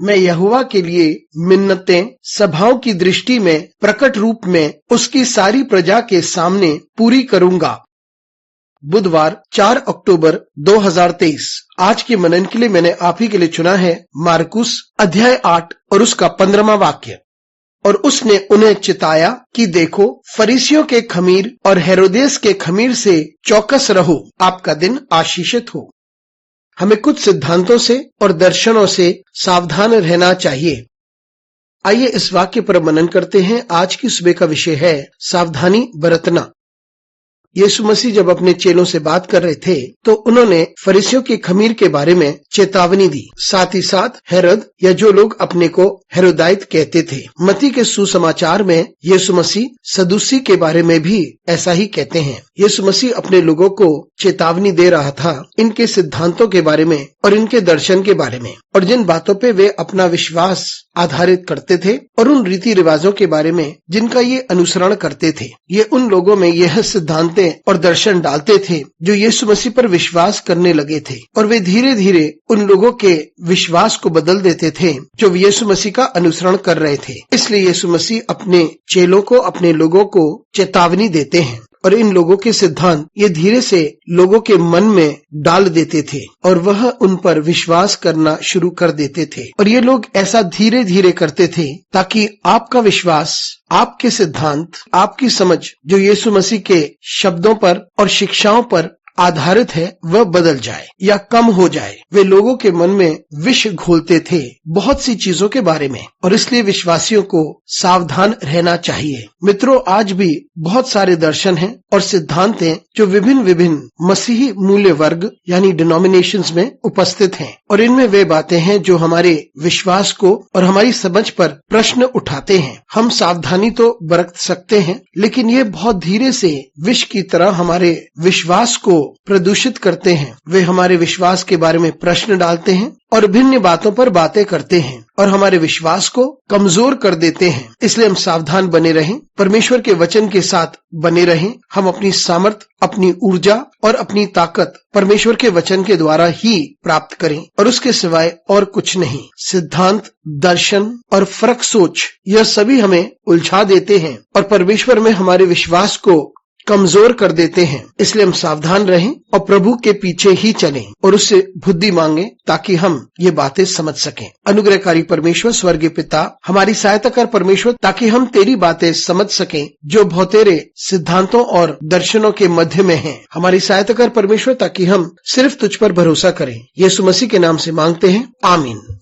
मैं यहोवा के लिए मिन्नतें सभाओं की दृष्टि में प्रकट रूप में उसकी सारी प्रजा के सामने पूरी करूंगा। बुधवार 4 अक्टूबर 2023। आज के मनन के लिए मैंने आप ही के लिए चुना है मार्कुस अध्याय 8 और उसका 15वां वाक्य। और उसने उन्हें चिताया कि देखो, फरीसियों के खमीर और हेरोदेस के खमीर से चौकस रहो, आपका दिन आशीषित हो। हमें कुछ सिद्धांतों से और दर्शनों से सावधान रहना चाहिए। आइए इस वाक्य पर मनन करते हैं। आज की सुबह का विषय है सावधानी बरतना। यीशु मसीह जब अपने चेलों से बात कर रहे थे तो उन्होंने फरीसियों के खमीर के बारे में चेतावनी दी, साथ ही साथ हेरोद या जो लोग अपने को हेरोदाइत कहते थे। मत्ती के सुसमाचार में यीशु मसीह सदूसी के बारे में भी ऐसा ही कहते हैं। यीशु मसीह अपने लोगों को चेतावनी दे रहा था इनके सिद्धांतों के बारे में और इनके दर्शन के बारे में, और जिन बातों पे वे अपना विश्वास आधारित करते थे और उन रीति रिवाजों के बारे में जिनका ये अनुसरण करते थे। ये उन लोगों में यह सिद्धांत और दर्शन डालते थे जो यीशु मसीह पर विश्वास करने लगे थे, और वे धीरे धीरे उन लोगों के विश्वास को बदल देते थे जो यीशु मसीह का अनुसरण कर रहे थे। इसलिए यीशु मसीह अपने चेलों को, अपने लोगों को चेतावनी देते हैं, और इन लोगों के सिद्धांत ये धीरे से लोगों के मन में डाल देते थे और वह उन पर विश्वास करना शुरू कर देते थे। और ये लोग ऐसा धीरे धीरे करते थे ताकि आपका विश्वास, आपके सिद्धांत, आपकी समझ जो यीशु मसीह के शब्दों पर और शिक्षाओं पर आधारित है वह बदल जाए या कम हो जाए। वे लोगों के मन में विष घोलते थे बहुत सी चीजों के बारे में, और इसलिए विश्वासियों को सावधान रहना चाहिए। मित्रों, आज भी बहुत सारे दर्शन हैं और सिद्धांत हैं जो विभिन्न मसीही मूल्य वर्ग यानी डिनोमिनेशंस में उपस्थित हैं, और इनमें वे बातें हैं जो हमारे विश्वास को और हमारी समझ पर प्रश्न उठाते हैं। हम सावधानी तो बरत सकते हैं, लेकिन ये बहुत धीरे से विष की तरह हमारे विश्वास को प्रदूषित करते हैं। वे हमारे विश्वास के बारे में प्रश्न डालते हैं और भिन्न बातों पर बातें करते हैं और हमारे विश्वास को कमजोर कर देते हैं। इसलिए हम सावधान बने रहें, परमेश्वर के वचन के साथ बने रहें। हम अपनी सामर्थ, अपनी ऊर्जा और अपनी ताकत परमेश्वर के वचन के द्वारा ही प्राप्त करें, और उसके सिवाय और कुछ नहीं। सिद्धांत, दर्शन और फर्क सोच यह सभी हमें उलझा देते हैं और परमेश्वर में हमारे विश्वास को कमजोर कर देते हैं। इसलिए हम सावधान रहें और प्रभु के पीछे ही चलें और उससे बुद्धि मांगें ताकि हम ये बातें समझ सकें। अनुग्रहकारी परमेश्वर, स्वर्गीय पिता, हमारी सहायता कर परमेश्वर, ताकि हम तेरी बातें समझ सकें जो बहुतेरे सिद्धांतों और दर्शनों के मध्य में हैं। हमारी सहायता कर परमेश्वर ताकि हम सिर्फ तुझ पर भरोसा करें। यीशु मसीह के नाम से मांगते हैं, आमीन।